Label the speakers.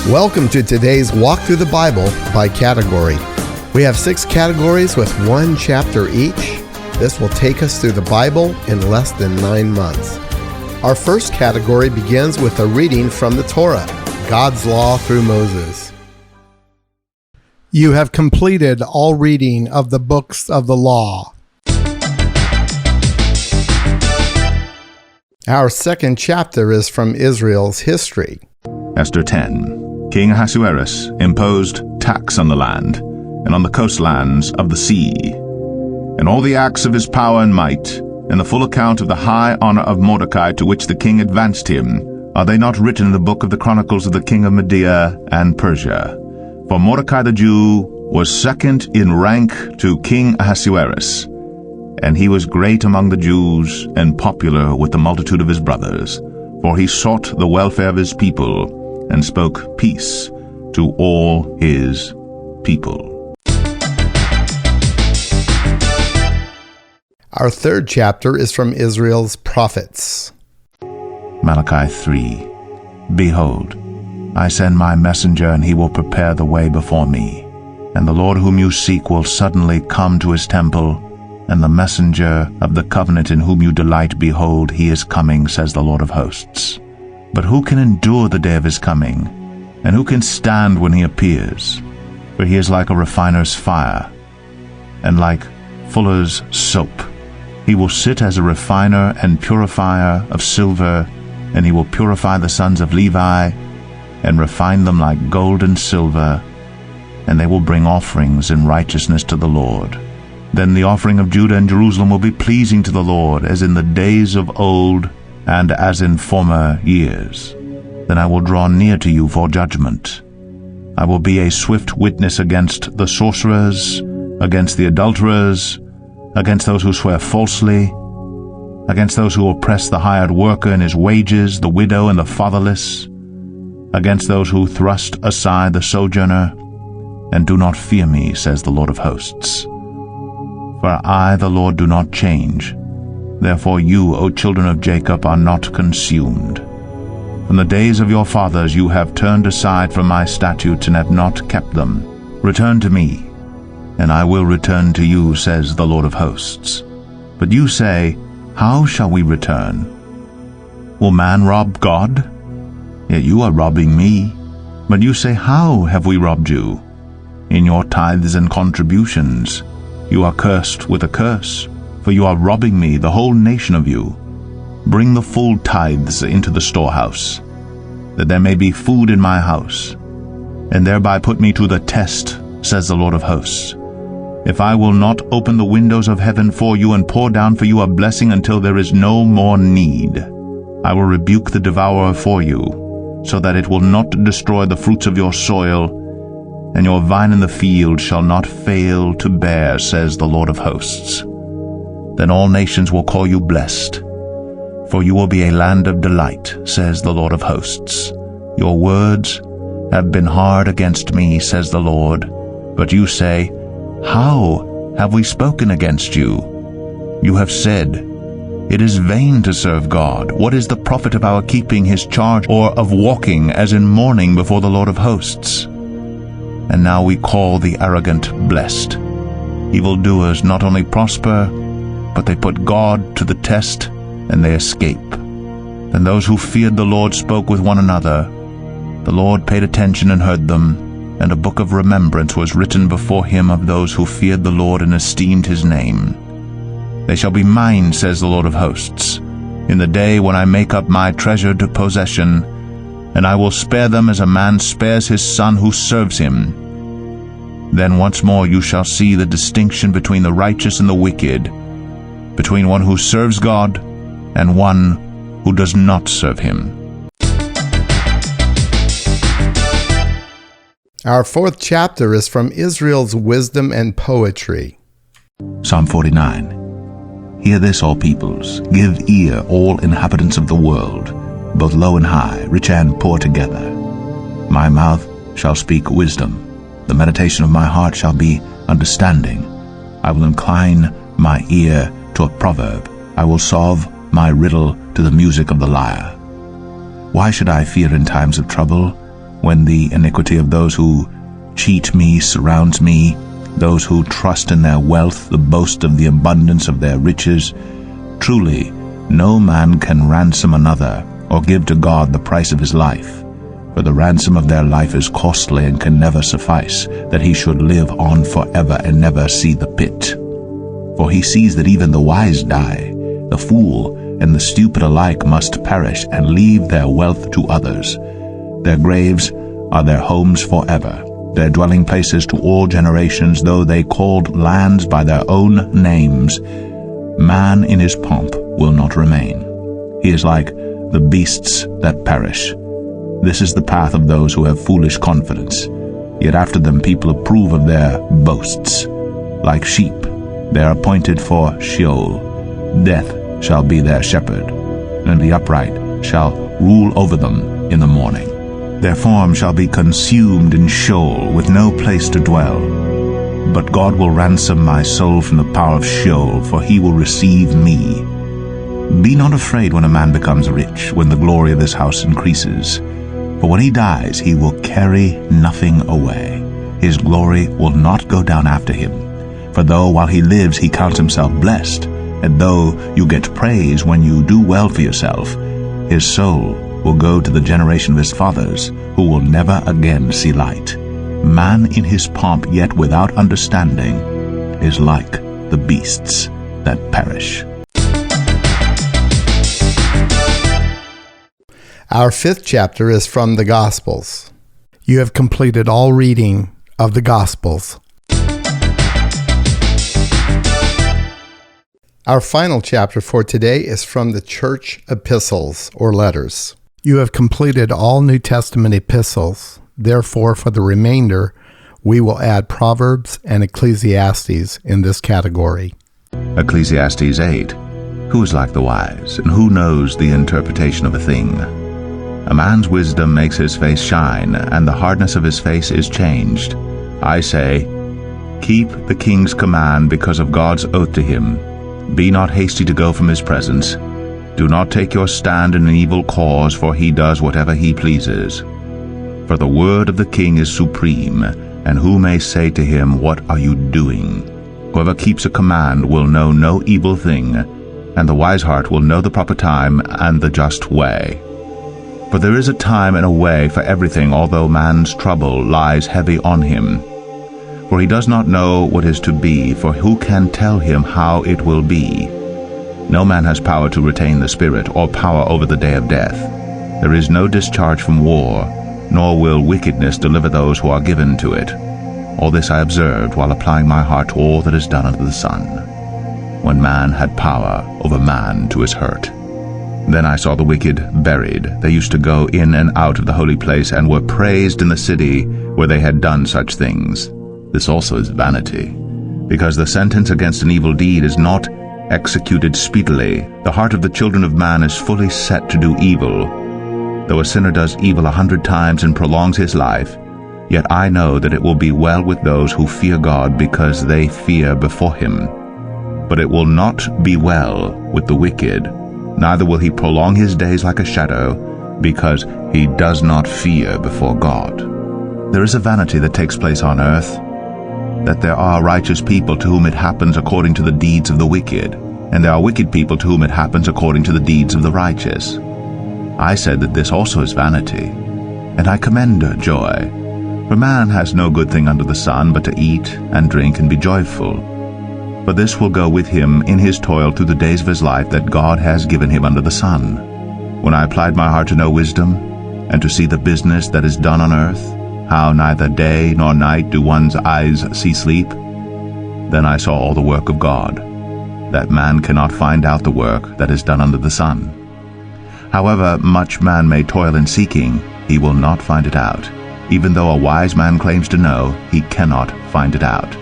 Speaker 1: Welcome to today's Walk Through the Bible by category. We have 6 categories with 1 chapter each. This will take us through the Bible in less than 9 months. Our first category begins with a reading from the Torah, God's law through Moses. You have completed all reading of the books of the law. Our second chapter is from Israel's history.
Speaker 2: Esther 10. King Ahasuerus imposed tax on the land and on the coastlands of the sea, and all the acts of his power and might, and the full account of the high honor of Mordecai to which the king advanced him, are they not written in the book of the chronicles of the king of Media and Persia? For Mordecai the Jew was second in rank to King Ahasuerus, and he was great among the Jews and popular with the multitude of his brothers, for he sought the welfare of his people and spoke peace to all his people.
Speaker 1: Our third chapter is from Israel's prophets.
Speaker 2: Malachi 3. Behold, I send my messenger, and he will prepare the way before me. And the Lord whom you seek will suddenly come to his temple, and the messenger of the covenant in whom you delight, behold, he is coming, says the Lord of hosts. But who can endure the day of his coming? And who can stand when he appears? For he is like a refiner's fire, and like fuller's soap. He will sit as a refiner and purifier of silver, and he will purify the sons of Levi, and refine them like gold and silver, and they will bring offerings in righteousness to the Lord. Then the offering of Judah and Jerusalem will be pleasing to the Lord, as in the days of old, and as in former years. Then I will draw near to you for judgment. I will be a swift witness against the sorcerers, against the adulterers, against those who swear falsely, against those who oppress the hired worker in his wages, the widow and the fatherless, against those who thrust aside the sojourner, and do not fear me, says the Lord of hosts. For I, the Lord, do not change. Therefore you, O children of Jacob, are not consumed. From the days of your fathers you have turned aside from my statutes and have not kept them. Return to me, and I will return to you, says the Lord of hosts. But you say, how shall we return? Will man rob God? Yet you are robbing me. But you say, how have we robbed you? In your tithes and contributions. You are cursed with a curse, for you are robbing me, the whole nation of you. Bring the full tithes into the storehouse, that there may be food in my house, and thereby put me to the test, says the Lord of hosts. If I will not open the windows of heaven for you and pour down for you a blessing until there is no more need, I will rebuke the devourer for you, so that it will not destroy the fruits of your soil, and your vine in the field shall not fail to bear, says the Lord of hosts. Then all nations will call you blessed, for you will be a land of delight, says the Lord of hosts. Your words have been hard against me, says the Lord. But you say, how have we spoken against you? You have said, it is vain to serve God. What is the profit of our keeping his charge, or of walking as in mourning before the Lord of hosts? And now we call the arrogant blessed. Evildoers not only prosper, but they put God to the test, and they escape. Then those who feared the Lord spoke with one another. The Lord paid attention and heard them, and a book of remembrance was written before him of those who feared the Lord and esteemed his name. They shall be mine, says the Lord of hosts, in the day when I make up my treasured possession, and I will spare them as a man spares his son who serves him. Then once more you shall see the distinction between the righteous and the wicked, between one who serves God and one who does not serve him.
Speaker 1: Our fourth chapter is from Israel's wisdom and poetry.
Speaker 2: Psalm 49. Hear this, all peoples. Give ear, all inhabitants of the world, both low and high, rich and poor together. My mouth shall speak wisdom. The meditation of my heart shall be understanding. I will incline my ear to a proverb. I will solve my riddle to the music of the lyre. Why should I fear in times of trouble? when the iniquity of those who cheat me surrounds me, those who trust in their wealth, the boast of the abundance of their riches. Truly, no man can ransom another, or give to God the price of his life. For the ransom of their life is costly and can never suffice, that he should live on forever and never see the pit. For he sees that even the wise die, the fool and the stupid alike must perish and leave their wealth to others. Their graves are their homes forever, their dwelling places to all generations, though they called lands by their own names. Man in his pomp will not remain. He is like the beasts that perish. This is the path of those who have foolish confidence. Yet after them people approve of their boasts. Like sheep, they are appointed for Sheol. Death shall be their shepherd, and the upright shall rule over them in the morning. Their form shall be consumed in Sheol, with no place to dwell. But God will ransom my soul from the power of Sheol, for he will receive me. Be not afraid when a man becomes rich, when the glory of his house increases. For when he dies, he will carry nothing away. His glory will not go down after him. For though while he lives he counts himself blessed, and though you get praise when you do well for yourself, his soul will go to the generation of his fathers, who will never again see light. Man in his pomp, yet without understanding, is like the beasts that perish.
Speaker 1: Our fifth chapter is from the Gospels. You have completed all reading of the Gospels. Our final chapter for today is from the church epistles, or letters. You have completed all New Testament epistles. Therefore, for the remainder, we will add Proverbs and Ecclesiastes in this category.
Speaker 2: Ecclesiastes 8. Who is like the wise, and who knows the interpretation of a thing? A man's wisdom makes his face shine, and the hardness of his face is changed. I say, keep the king's command because of God's oath to him. Be not hasty to go from his presence. Do not take your stand in an evil cause, for he does whatever he pleases. For the word of the king is supreme, and who may say to him, what are you doing? Whoever keeps a command will know no evil thing, and the wise heart will know the proper time and the just way. For there is a time and a way for everything, although man's trouble lies heavy on him. For he does not know what is to be, for who can tell him how it will be? No man has power to retain the spirit, or power over the day of death. There is no discharge from war, nor will wickedness deliver those who are given to it. All this I observed while applying my heart to all that is done under the sun, when man had power over man to his hurt. Then I saw the wicked buried. They used to go in and out of the holy place, and were praised in the city where they had done such things. This also is vanity, because the sentence against an evil deed is not executed speedily. The heart of the children of man is fully set to do evil. Though a sinner does evil 100 times and prolongs his life, yet I know that it will be well with those who fear God, because they fear before him. But it will not be well with the wicked, neither will he prolong his days like a shadow, because he does not fear before God. There is a vanity that takes place on earth, that there are righteous people to whom it happens according to the deeds of the wicked, and there are wicked people to whom it happens according to the deeds of the righteous. I said that this also is vanity, and I commend joy. For man has no good thing under the sun but to eat and drink and be joyful. But this will go with him in his toil through the days of his life that God has given him under the sun. When I applied my heart to know wisdom, and to see the business that is done on earth, how neither day nor night do one's eyes see sleep, then I saw all the work of God, that man cannot find out the work that is done under the sun. However much man may toil in seeking, he will not find it out. Even though a wise man claims to know, he cannot find it out.